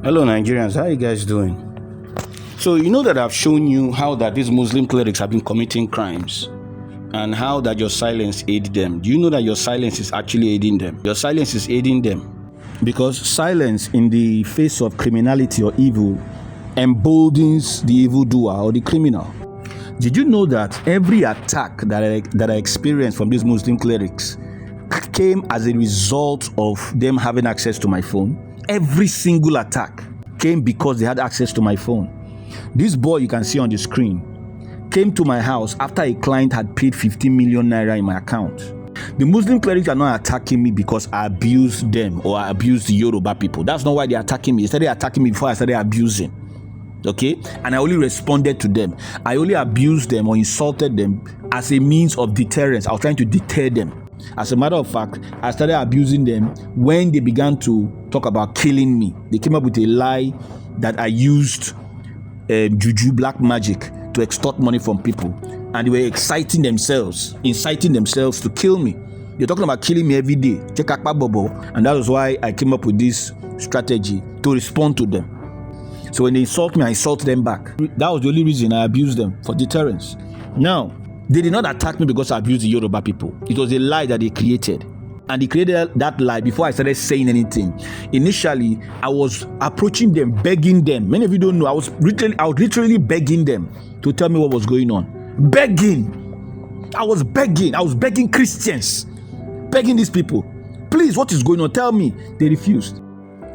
Hello Nigerians, how are you guys doing? So you know that I've shown you how that these Muslim clerics have been committing crimes and how that your silence aids them. Do you know that your silence is actually aiding them? Your silence is aiding them because silence in the face of criminality or evil emboldens the evildoer or the criminal. Did you know that every attack that I experienced from these Muslim clerics came as a result of them having access to my phone? Every single attack came because they had access to my phone. This boy you can see on the screen came to my house after a client had paid 15 million naira in my account. The Muslim clerics are not attacking me because I abused them or I abused the Yoruba people. That's not why they're attacking me. They started attacking me before I started abusing. Okay? And I only responded to them. I only abused them or insulted them as a means of deterrence. I was trying to deter them. As a matter of fact, I started abusing them when they began to talk about killing me. They came up with a lie that I used juju, black magic, to extort money from people. And they were inciting themselves to kill me. They're talking about killing me every day. And that was why I came up with this strategy to respond to them. So when they insult me, I insult them back. That was the only reason I abused them, for deterrence. Now, they did not attack me because I abused the Yoruba people. It was a lie that they created. And they created that lie before I started saying anything. Initially, I was approaching them, begging them. Many of you don't know, I was literally begging them to tell me what was going on. Begging. I was begging Christians. Begging these people. Please, what is going on? Tell me. They refused.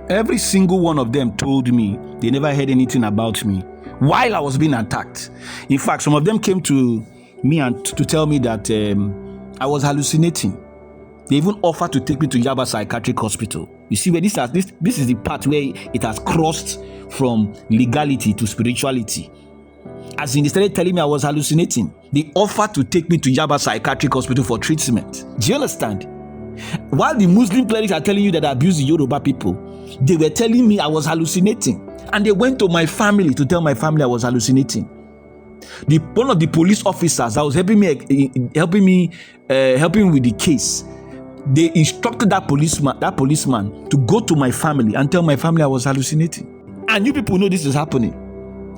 Every single one of them told me they never heard anything about me while I was being attacked. In fact, some of them came to me and to tell me that I was hallucinating. They even offered to take me to Yaba Psychiatric Hospital. You see, where this is the part where it has crossed from legality to spirituality. As in, they started telling me I was hallucinating. They offered to take me to Yaba Psychiatric Hospital for treatment. Do you understand? While the Muslim clerics are telling you that I abuse the Yoruba people, they were telling me I was hallucinating. And they went to my family to tell my family I was hallucinating. One of the police officers that was helping me with the case, they instructed that policeman to go to my family and tell my family I was hallucinating. And you people know this is happening,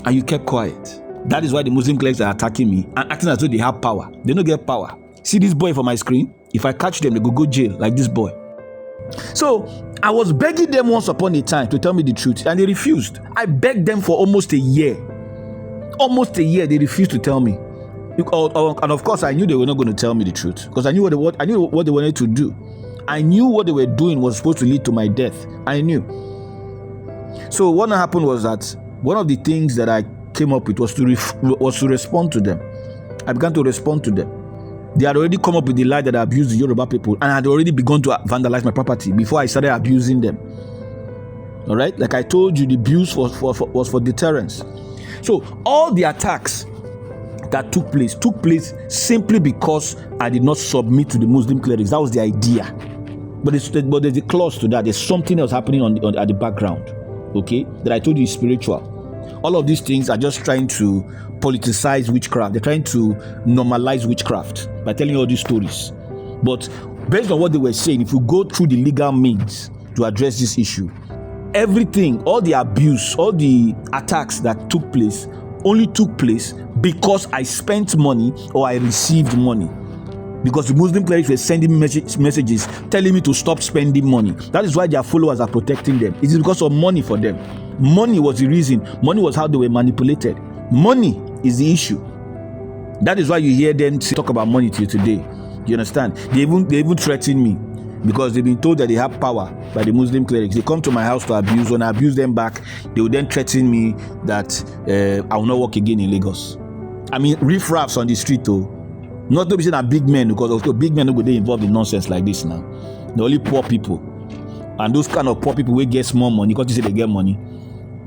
and you kept quiet. That is why the Muslim clerics are attacking me and acting as though they have power. They don't get power. See this boy for my screen? If I catch them, they go jail like this boy. So I was begging them once upon a time to tell me the truth, and they refused. I begged them for almost a year. They refused to tell me. And of course, I knew they were not going to tell me the truth because I knew what they wanted to do. I knew what they were doing was supposed to lead to my death. I knew. So what happened was that one of the things that I came up with was to respond to them. I began to respond to them. They had already come up with the lie that I abused the Yoruba people and had already begun to vandalize my property before I started abusing them. All right? Like I told you, the abuse was for deterrence. So all the attacks that took place simply because I did not submit to the Muslim clerics. That was the idea. But there's a clause to that. There's something else happening at the background. Okay? That I told you is spiritual. All of these things are just trying to politicize witchcraft. They're trying to normalize witchcraft by telling all these stories. But based on what they were saying, if you go through the legal means to address this issue, everything, all the abuse, all the attacks that took place only took place because I spent money or I received money. Because the Muslim clerics were sending me messages telling me to stop spending money. That is why their followers are protecting them. It is because of money for them. Money was the reason. Money was how they were manipulated. Money is the issue. That is why you hear them talk about money to you today. You understand? They even threaten me because they've been told that they have power by the Muslim clerics. They come to my house to abuse. When I abuse them back, they will then threaten me that I will not work again in Lagos. I mean, riffraffs on the street though. Not to be saying that big men, because of course big men don't get involved in nonsense like this now. They're only poor people. And those kind of poor people will get small money because you say they get money.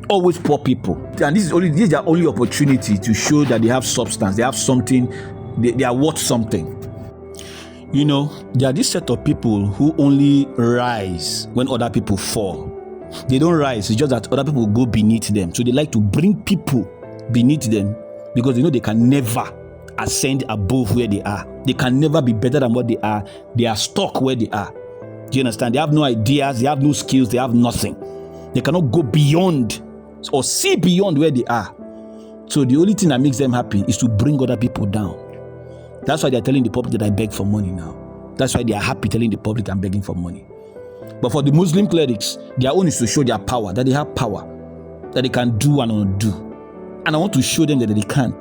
Always poor people. And this is their only opportunity to show that they have substance, they have something, they are worth something. You know, there are this set of people who only rise when other people fall. They don't rise, it's just that other people go beneath them. So they like to bring people beneath them because they know they can never ascend above where they are. They can never be better than what they are. They are stuck where they are. Do you understand? They have no ideas, they have no skills, they have nothing. They cannot go beyond or see beyond where they are. So the only thing that makes them happy is to bring other people down. That's why they're telling the public that I beg for money now. That's why they are happy telling the public I'm begging for money. But for the Muslim clerics, their own is to show their power, that they have power, that they can do and undo. And I want to show them that they can't.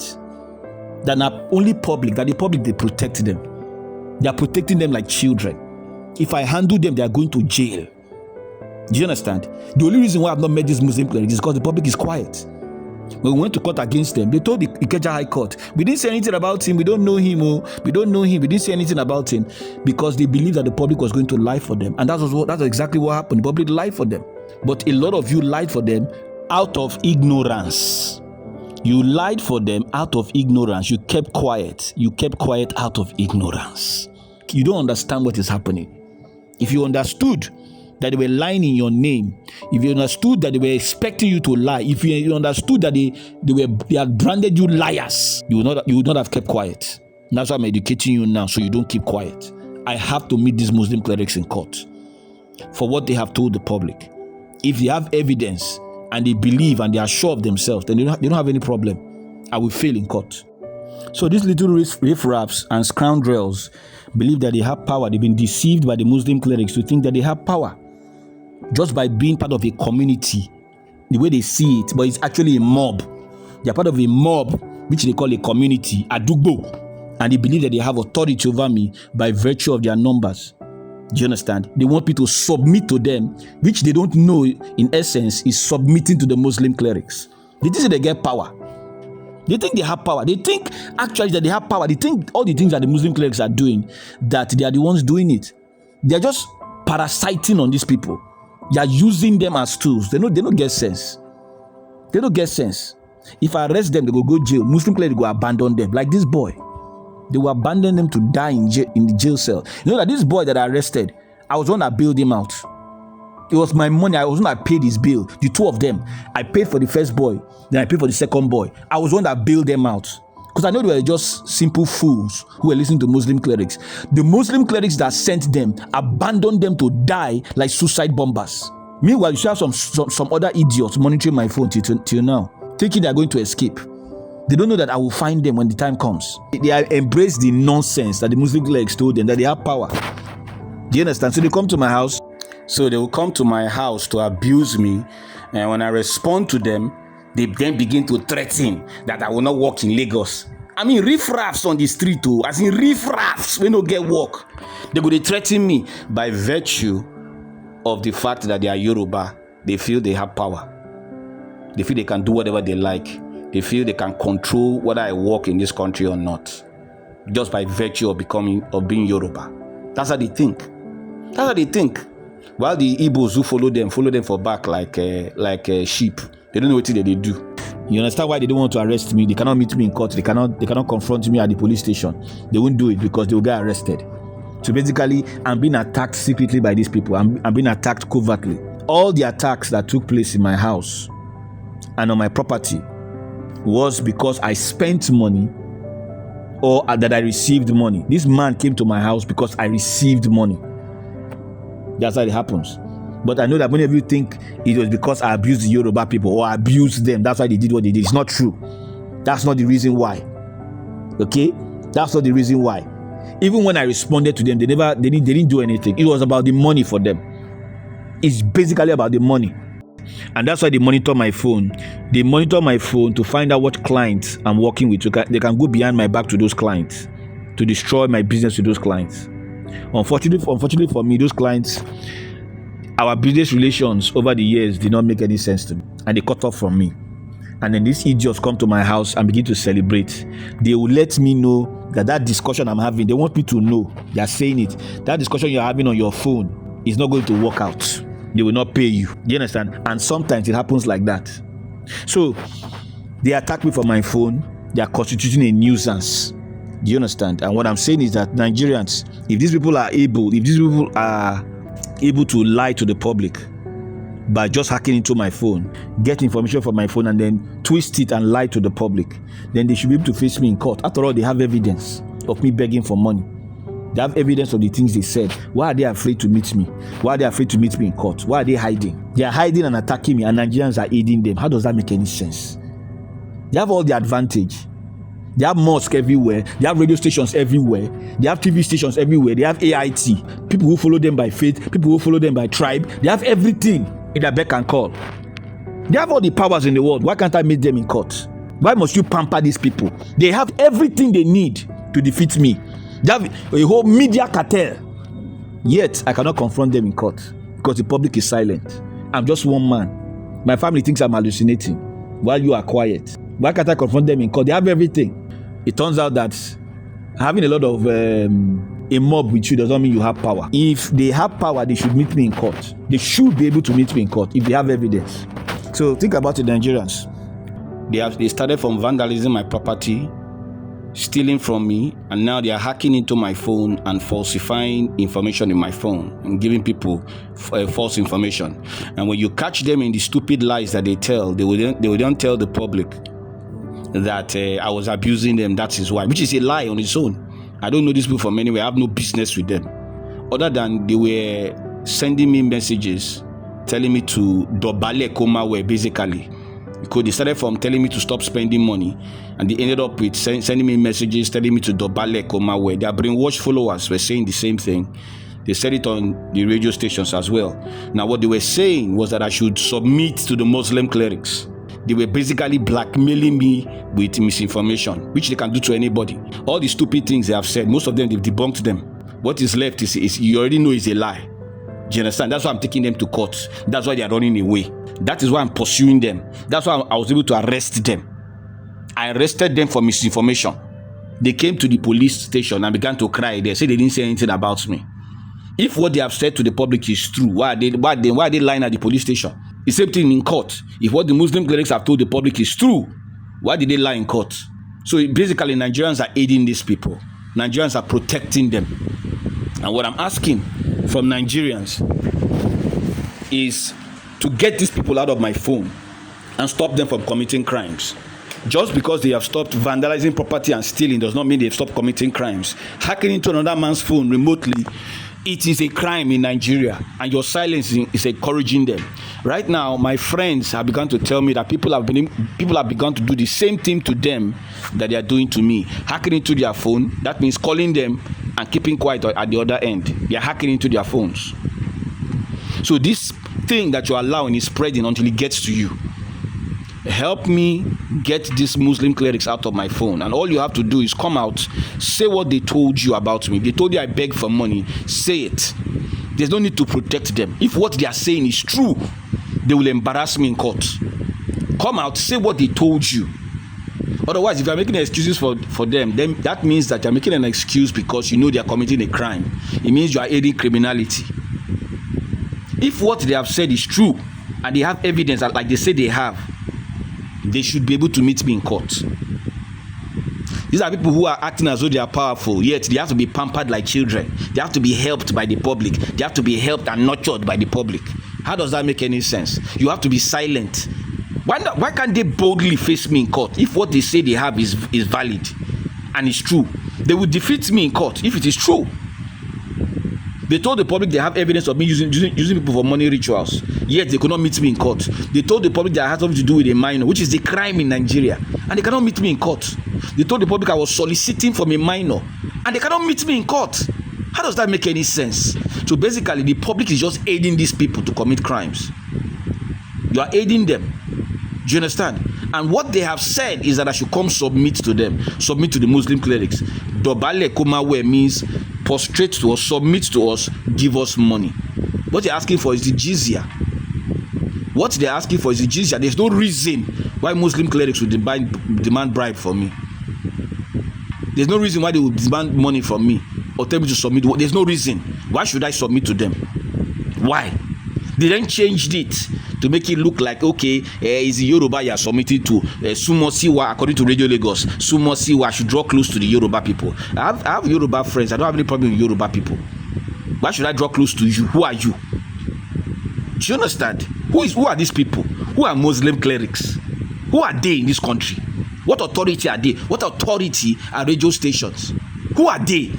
That not only public, that the public, they protect them. They are protecting them like children. If I handle them, they are going to jail. Do you understand? The only reason why I've not met these Muslim clerics is because the public is quiet. When we went to court against them, they told the Ikeja High Court, we didn't say anything about him, we don't know him, we don't know him, we didn't say anything about him, because they believed that the public was going to lie for them. And that's exactly what happened. The public lied for them. But a lot of you lied for them out of ignorance. You lied for them out of ignorance. You kept quiet. You kept quiet out of ignorance. You don't understand what is happening. If you understood that they were lying in your name, if you understood that they were expecting you to lie, if you understood that they had branded you liars, you would not have kept quiet. And that's why I'm educating you now, so you don't keep quiet. I have to meet these Muslim clerics in court for what they have told the public. If they have evidence and they believe and they are sure of themselves, then they don't have any problem. I will fail in court. So these little riffraffs and scoundrels believe that they have power. They've been deceived by the Muslim clerics to think that they have power just by being part of a community, the way they see it, but it's actually a mob. They're part of a mob, which they call a community, Adugbo, and they believe that they have authority over me by virtue of their numbers. Do you understand? They want me to submit to them, which they don't know in essence is submitting to the Muslim clerics. They think they get power. They think they have power. They think actually that they have power. They think all the things that the Muslim clerics are doing, that they are the ones doing it. They're just parasiting on these people. They are using them as tools. They don't get sense. They don't get sense. If I arrest them, they will go jail. Muslim clerics will abandon them. Like this boy. They will abandon them to die in the jail cell. You know that this boy that I arrested, I was the one that bailed him out. It was my money. I was the one that paid his bill. The two of them. I paid for the first boy. Then I paid for the second boy. I was the one that bailed them out. Because I know they were just simple fools who were listening to Muslim clerics. The Muslim clerics that sent them abandoned them to die like suicide bombers. Meanwhile, you still have some other idiots monitoring my phone till now, thinking they are going to escape. They don't know that I will find them when the time comes. They have embraced the nonsense that the Muslim clerics told them, that they have power. Do you understand? So they come to my house. So they will come to my house to abuse me. And when I respond to them, they then begin to threaten that I will not walk in Lagos. I mean, riffraffs on the street too. As in riffraffs, we don't get work. They go to threaten me by virtue of the fact that they are Yoruba. They feel they have power. They feel they can do whatever they like. They feel they can control whether I walk in this country or not, just by virtue of being Yoruba. That's how they think. That's how they think. While the Igbos who follow them for back like sheep. They don't know what they do. You understand why they don't want to arrest me? They cannot meet me in court. They cannot confront me at the police station. They won't do it because they will get arrested. So basically, I'm being attacked secretly by these people. I'm being attacked covertly. All the attacks that took place in my house and on my property was because I spent money or that I received money. This man came to my house because I received money. That's how it happens. But I know that many of you think it was because I abused the Yoruba people or I abused them. That's why they did what they did. It's not true. That's not the reason why. Okay? That's not the reason why. Even when I responded to them, they didn't do anything. It was about the money for them. It's basically about the money. And that's why they monitor my phone. They monitor my phone to find out what clients I'm working with. So they can go behind my back to those clients to destroy my business to those clients. Unfortunately for me, those clients, our business relations over the years did not make any sense to me, and they cut off from me. And then these idiots come to my house and begin to celebrate. They will let me know that discussion I'm having, they want me to know. They are saying it. That discussion you're having on your phone is not going to work out. They will not pay you. Do you understand? And sometimes it happens like that. So they attack me for my phone. They are constituting a nuisance. Do you understand? And what I'm saying is that Nigerians, if these people are able to lie to the public by just hacking into my phone, get information from my phone and then twist it and lie to the public, then they should be able to face me in court. After all, they have evidence of me begging for money. They have evidence of the things they said. Why are they afraid to meet me? Why are they afraid to meet me in court? Why are they hiding? They are hiding and attacking me, and Nigerians are aiding them. How does that make any sense? They have all the advantage. They have mosques everywhere. They have radio stations everywhere. They have TV stations everywhere. They have AIT. People who follow them by faith. People who follow them by tribe. They have everything in their beck and call. They have all the powers in the world. Why can't I meet them in court? Why must you pamper these people? They have everything they need to defeat me. They have a whole media cartel. Yet, I cannot confront them in court because the public is silent. I'm just one man. My family thinks I'm hallucinating while you are quiet. Why can't I confront them in court? They have everything. It turns out that having a lot of a mob with you does not mean you have power. If they have power, they should meet me in court. They should be able to meet me in court if they have evidence. So think about the Nigerians. They started from vandalizing my property, stealing from me, and now they are hacking into my phone and falsifying information in my phone and giving people false information. And when you catch them in the stupid lies that they tell, they will then tell the public that I was abusing them. That is why, which is a lie on its own. I don't know these people from anywhere. I have no business with them, other than they were sending me messages telling me to dobale komawe, basically. Because they started from telling me to stop spending money, and they ended up with sending me messages telling me to dobale komawe. Their brainwashed followers were saying the same thing. They said it on the radio stations as well. Now, what they were saying was that I should submit to the Moslem clerics. They were basically blackmailing me with misinformation, which they can do to anybody. All the stupid things they have said, most of them, they've debunked them. What is left is you already know is a lie. Do you understand? That's why I'm taking them to court. That's why they are running away. That is why I'm pursuing them. That's why I was able to arrest them. I arrested them for misinformation. They came to the police station and began to cry. They said they didn't say anything about me. If what they have said to the public is true, why are they lying at the police station? The same thing in court. If what the Muslim clerics have told the public is true, why did they lie in court? So basically, Nigerians are aiding these people. Nigerians are protecting them. And what I'm asking from Nigerians is to get these people out of my phone and stop them from committing crimes. Just because they have stopped vandalizing property and stealing does not mean they've stopped committing crimes. Hacking into another man's phone remotely, it is a crime in Nigeria, and your silence is encouraging them. Right now, my friends have begun to tell me that people have begun to do the same thing to them that they are doing to me. Hacking into their phone, that means calling them and keeping quiet at the other end. They are hacking into their phones. So this thing that you're allowing is spreading until it gets to you. Help me get these Muslim clerics out of my phone. And all you have to do is come out, say what they told you about me. They told you I beg for money. Say it. There's no need to protect them. If what they are saying is true, they will embarrass me in court. Come out, say what they told you. Otherwise, if you're making excuses for them, then that means that you're making an excuse because you know they are committing a crime. It means you are aiding criminality. If what they have said is true, and they have evidence like they say they have, they should be able to meet me in court. These are people who are acting as though they are powerful, yet they have to be pampered like children. They have to be helped by the public. They have to be helped and nurtured by the public. How does that make any sense? You have to be silent. Why can't they boldly face me in court if what they say they have is valid and is true? They will defeat me in court if it is true. They told the public they have evidence of me using people for money rituals, yet they could not meet me in court. They told the public that I had something to do with a minor, which is the crime in Nigeria, and they cannot meet me in court. They told the public I was soliciting from a minor, and they cannot meet me in court. How does that make any sense? So basically, the public is just aiding these people to commit crimes. You are aiding them. Do you understand? And what they have said is that I should come submit to them, submit to the Muslim clerics. Dobale Kumawe means prostrate to us, submit to us, give us money. What they're asking for is the jizya. What they're asking for is the jizya. There's no reason why Muslim clerics would demand bribe from me. There's no reason why they would demand money from me or tell me to submit. There's no reason. Why should I submit to them? Why? They then changed it to make it look like, okay, is Yoruba you are submitting to. Sumo Siwa, according to Radio Lagos, Sumo Siwa should draw close to the Yoruba people. I have Yoruba friends. I don't have any problem with Yoruba people. Why should I draw close to you? Who are you? Do you understand? Who are these people? Who are Muslim clerics? Who are they in this country? What authority are they? What authority are radio stations? Who are they?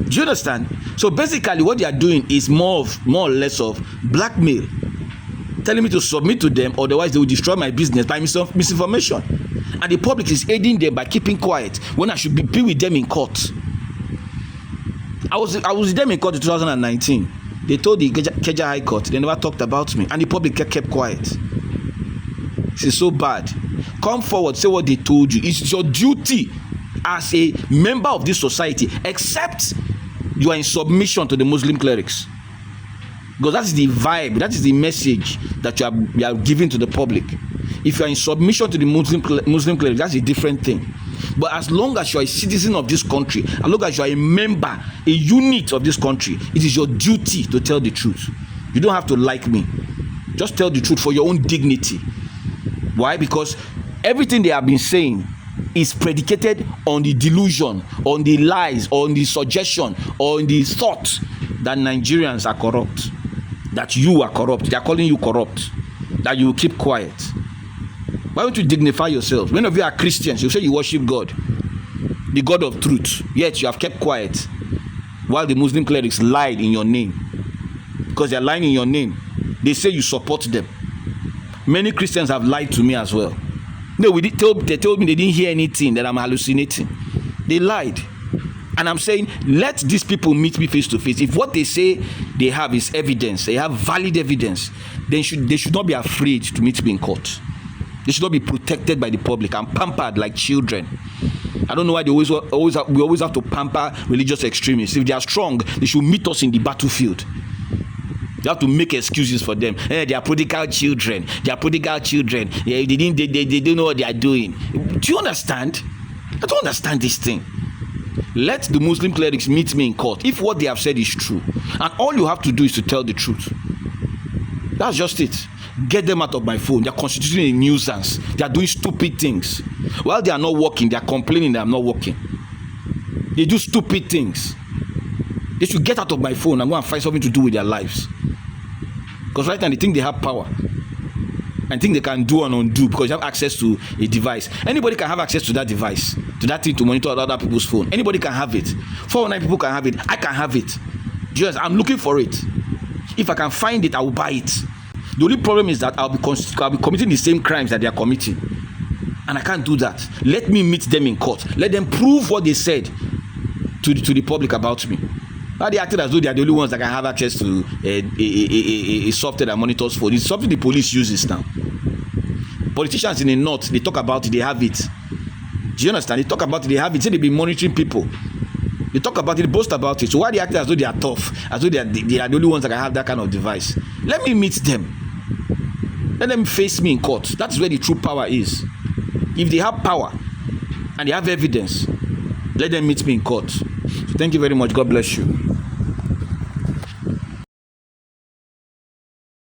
Do you understand? So basically what they are doing is more or less of blackmail. telling me to submit to them, otherwise they will destroy my business by misinformation. And the public is aiding them by keeping quiet when I should be with them in court. I was with them in court in 2019. They told the Keja High Court, they never talked about me, and the public kept quiet. This is so bad. Come forward, say what they told you. It's your duty as a member of this society, except you are in submission to the Muslim clerics. Because that is the vibe, that is the message that you are giving to the public. If you are in submission to the Muslim clerics, that's a different thing. But as long as you are a citizen of this country, as long as you are a member, a unit of this country, it is your duty to tell the truth. You don't have to like me. Just tell the truth for your own dignity. Why? Because everything they have been saying is predicated on the delusion, on the lies, on the suggestion, on the thought that Nigerians are corrupt, that you are corrupt, they are calling you corrupt, that you will keep quiet. Why don't you dignify yourself? Many of you are Christians, you say you worship God, the God of truth, yet you have kept quiet while the Muslim clerics lied in your name. Because they are lying in your name, they say you support them. Many Christians have lied to me as well. No, they told me they didn't hear anything, that I'm hallucinating. They lied. And I'm saying, let these people meet me face to face. If what they say they have is evidence, they have valid evidence, then they should not be afraid to meet me in court. They should not be protected by the public and pampered like children. I don't know why we always have to pamper religious extremists. If they are strong, they should meet us in the battlefield. You have to make excuses for them. They are prodigal children. They are prodigal children. They don't know what they are doing. Do you understand? I don't understand this thing. Let the Muslim clerics meet me in court if what they have said is true. And all you have to do is to tell the truth. That's just it. Get them out of my phone. They are constituting a nuisance. They are doing stupid things. While they are not working, they are complaining that I'm not working. They do stupid things. They should get out of my phone and go and find something to do with their lives. Because right now they think they have power. And think they can do and undo because you have access to a device. Anybody can have access to that device, to that thing to monitor other people's phone. Anybody can have it. 409 people can have it. I can have it. Just, I'm looking for it. If I can find it, I will buy it. The only problem is that I'll be committing the same crimes that they are committing. And I can't do that. Let me meet them in court. Let them prove what they said to the public about me. Now they acted as though they are the only ones that can have access to a software that monitors phone. It's something the police uses now. Politicians in the north, they talk about it, they have it. Do you understand? They talk about it, they have it. Say they've been monitoring people. They talk about it, they boast about it. So why they act as though they are tough, as though they are the only ones that can have that kind of device? Let me meet them. Let them face me in court. That's where the true power is. If they have power and they have evidence, let them meet me in court. So thank you very much. God bless you.